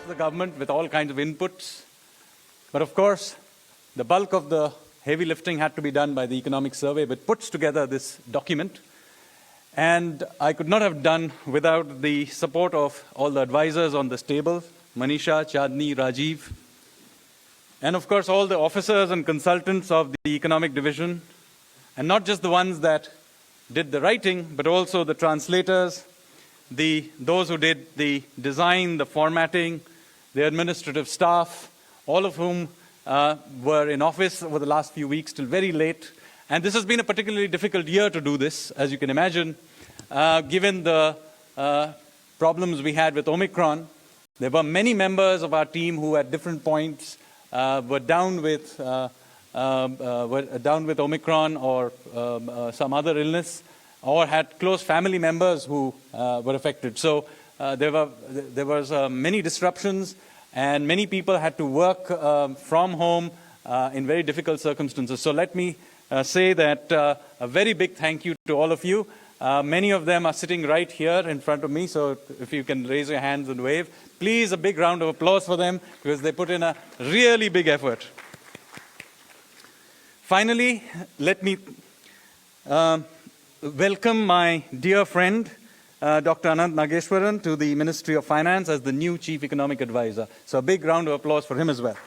to the government with all kinds of inputs. But of course, the bulk of the heavy lifting had to be done by the Economic Survey, which puts together this document. And I could not have done without the support of all the advisors on this table, Manisha, Chandni, Rajiv, and of course all the officers and consultants of the Economic Division, and not just the ones that did the writing, but also the translators, those who did the design, the formatting, the administrative staff, all of whom were in office over the last few weeks till very late. And this has been a particularly difficult year to do this, as you can imagine, given the problems we had with Omicron. There were many members of our team who at different points were down with Omicron or some other illness, or had close family members who were affected. So there was many disruptions, and many people had to work from home in very difficult circumstances. So let me say that a very big thank you to all of you. Many of them are sitting right here in front of me, so if you can raise your hands and wave. Please, a big round of applause for them, because they put in a really big effort. Finally, let me welcome my dear friend, Dr. Anantha Nageswaran, to the Ministry of Finance as the new Chief Economic Advisor. So a big round of applause for him as well.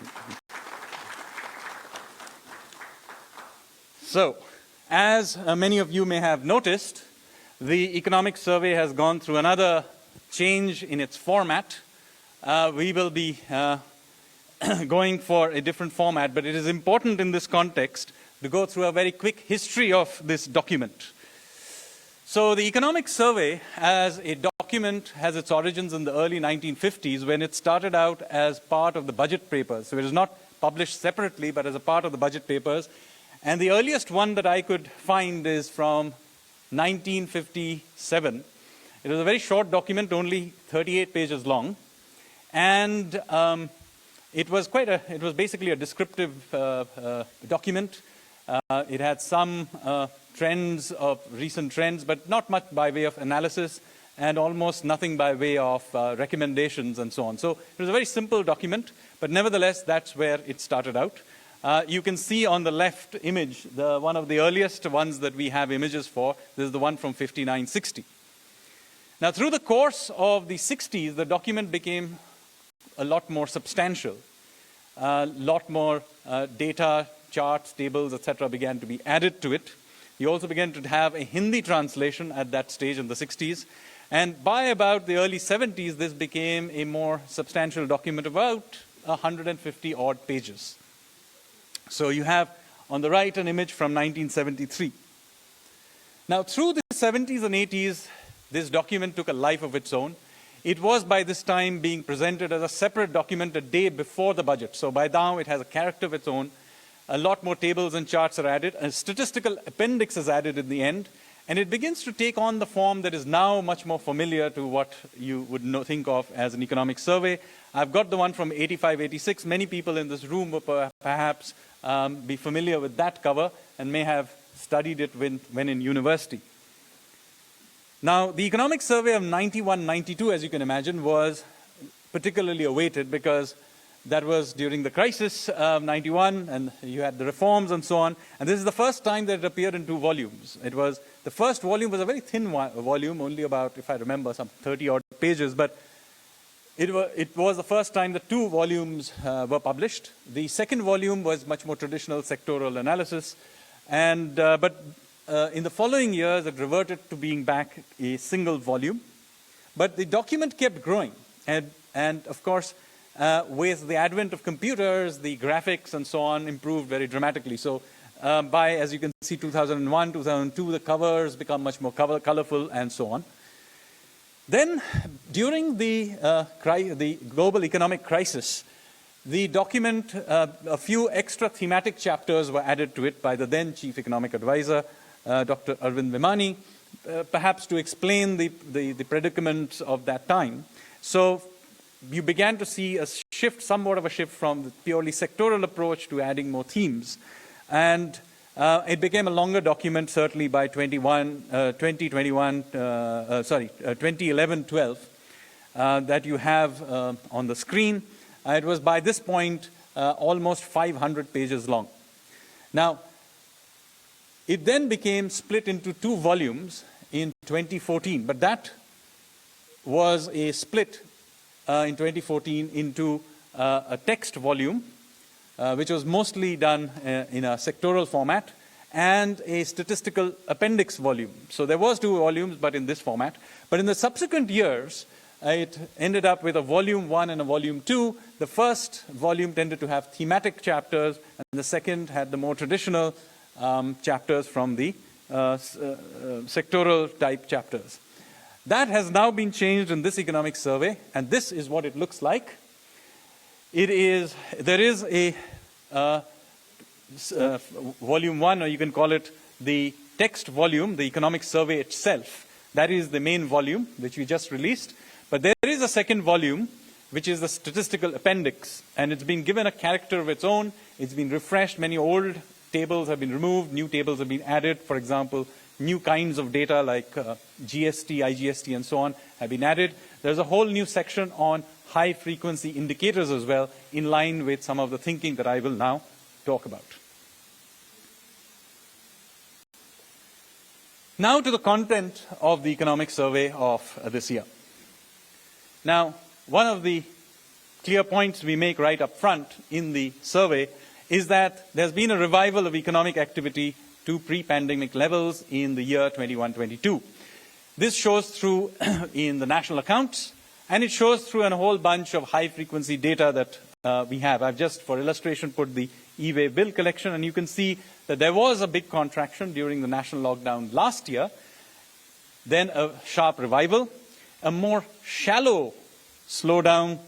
So, as many of you may have noticed, the Economic Survey has gone through another change in its format. We will be going for a different format, but it is important in this context to go through a very quick history of this document. So the Economic Survey as a document has its origins in the early 1950s, when it started out as part of the budget papers. So it is not published separately, but as a part of the budget papers. And the earliest one that I could find is from 1957. It was a very short document, only 38 pages long. And it was basically a descriptive document. It had some trends of recent trends, but not much by way of analysis, and almost nothing by way of recommendations and so on. So it was a very simple document, but nevertheless, that's where it started out. You can see on the left image, one of the earliest ones that we have images for. This is the one from 59-60. Now, through the course of the 60s, the document became a lot more substantial. A lot more data, charts, tables, etc. began to be added to it. You also began to have a Hindi translation at that stage in the 60s. And by about the early 70s, this became a more substantial document, about 150 odd pages. So you have on the right an image from 1973. Now, through the 70s and 80s, this document took a life of its own. It was by this time being presented as a separate document a day before the budget. So by now it has a character of its own. A lot more tables and charts are added. A statistical appendix is added in the end. And it begins to take on the form that is now much more familiar to what you would think of as an economic survey. I've got the one from 85-86. Many people in this room will perhaps be familiar with that cover and may have studied it when in university. Now, the economic survey of 91-92, as you can imagine, was particularly awaited because that was during the crisis of 91, and you had the reforms and so on. And this is the first time that it appeared in 2 volumes. The first volume was a very thin volume, only about, if I remember, some 30 odd pages, but it was the first time that 2 volumes were published. The second volume was much more traditional sectoral analysis, and but in the following years, it reverted to being back a single volume. But the document kept growing, and of course, with the advent of computers, the graphics and so on improved very dramatically. So by, as you can see, 2001, 2002, the covers become much more colorful and so on. Then, during the global economic crisis, the document, a few extra thematic chapters were added to it by the then Chief Economic Advisor, Dr. Arvind Vemani, perhaps to explain the predicaments of that time. So you began to see a shift, somewhat of a shift from the purely sectoral approach to adding more themes. And it became a longer document, certainly by 2011-12. that you have on the screen. It was by this point almost 500 pages long. Now, it then became split into 2 volumes in 2014, but that was a split in 2014 into a text volume, which was mostly done in a sectoral format, and a statistical appendix volume. So there was 2 volumes, but in this format. But in the subsequent years, it ended up with a volume 1 and a volume 2. The first volume tended to have thematic chapters, and the second had the more traditional chapters from the sectoral type chapters. That has now been changed in this economic survey, and this is what it looks like. There is a volume 1, or you can call it the text volume, the economic survey itself. That is the main volume, which we just released. But there is a second volume, which is the statistical appendix, and it's been given a character of its own. It's been refreshed. Many old tables have been removed. New tables have been added. For example, new kinds of data like GST, IGST, and so on have been added. There's a whole new section on high-frequency indicators as well, in line with some of the thinking that I will now talk about. Now to the content of the economic survey of this year. Now, one of the clear points we make right up front in the survey is that there's been a revival of economic activity to pre-pandemic levels in the year 21-22. This shows through in the national accounts, and it shows through in a whole bunch of high-frequency data that we have. I've just, for illustration, put the e-way bill collection, and you can see that there was a big contraction during the national lockdown last year, then a sharp revival, a more shallow slowdown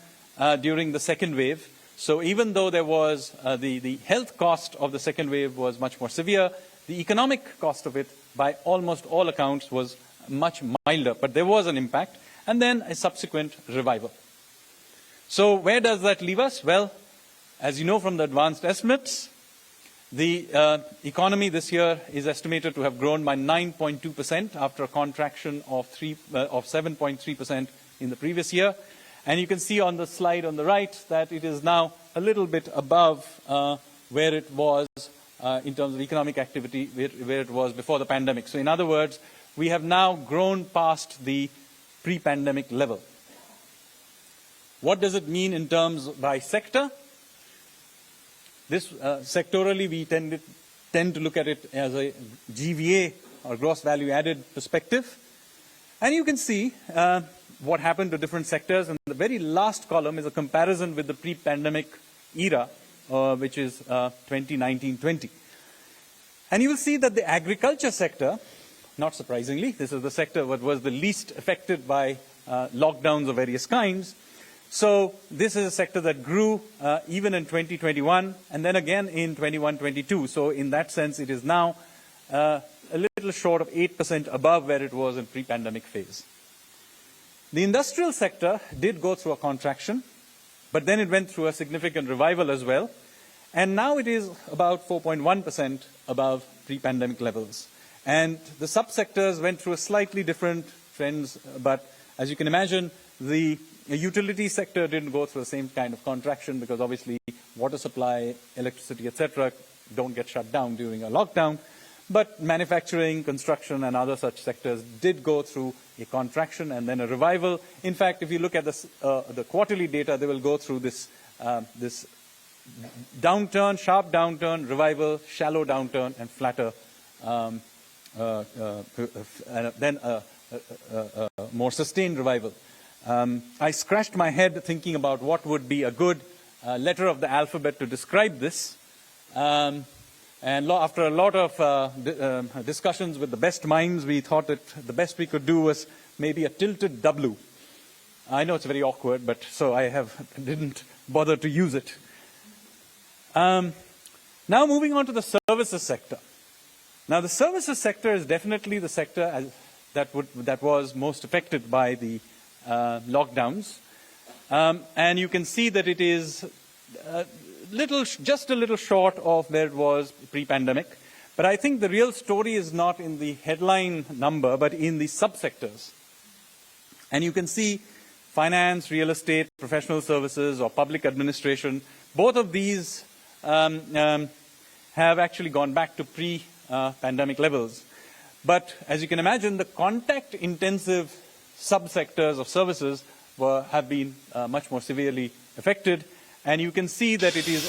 during the second wave. So even though there was the health cost of the second wave was much more severe, the economic cost of it, by almost all accounts, was much milder. But there was an impact, and then a subsequent revival. So where does that leave us? Well, as you know from the advanced estimates, the economy this year is estimated to have grown by 9.2% after a contraction of 7.3% in the previous year. And you can see on the slide on the right that it is now a little bit above where it was in terms of economic activity, where it was before the pandemic. So in other words, we have now grown past the pre-pandemic level. What does it mean in terms by sector? This sectorally, we tend to look at it as a GVA, or gross value added perspective. And you can see what happened to different sectors. And the very last column is a comparison with the pre-pandemic era, which is 2019-20. And you will see that the agriculture sector, not surprisingly, this is the sector that was the least affected by lockdowns of various kinds. So this is a sector that grew even in 2021 and then again in 21-22. So in that sense, it is now a little short of 8% above where it was in pre-pandemic phase. The industrial sector did go through a contraction, but then it went through a significant revival as well. And now it is about 4.1% above pre-pandemic levels. And the subsectors went through a slightly different trends, but as you can imagine, the utility sector didn't go through the same kind of contraction because obviously water supply, electricity, etc. don't get shut down during a lockdown. But manufacturing, construction, and other such sectors did go through a contraction and then a revival. In fact, if you look at the quarterly data, they will go through this downturn, sharp downturn, revival, shallow downturn, and flatter, then a more sustained revival. I scratched my head thinking about what would be a good letter of the alphabet to describe this. And after a lot of discussions with the best minds, we thought that the best we could do was maybe a tilted W. I know it's very awkward, but so I didn't bother to use it. Now moving on to the services sector. Now the services sector is definitely the sector that was most affected by the lockdowns. And you can see that it is just a little short of where it was pre-pandemic. But I think the real story is not in the headline number, but in the subsectors. And you can see finance, real estate, professional services, or public administration, both of these have actually gone back to pre-pandemic levels. But as you can imagine, the contact-intensive subsectors of services have been much more severely affected, and you can see that it is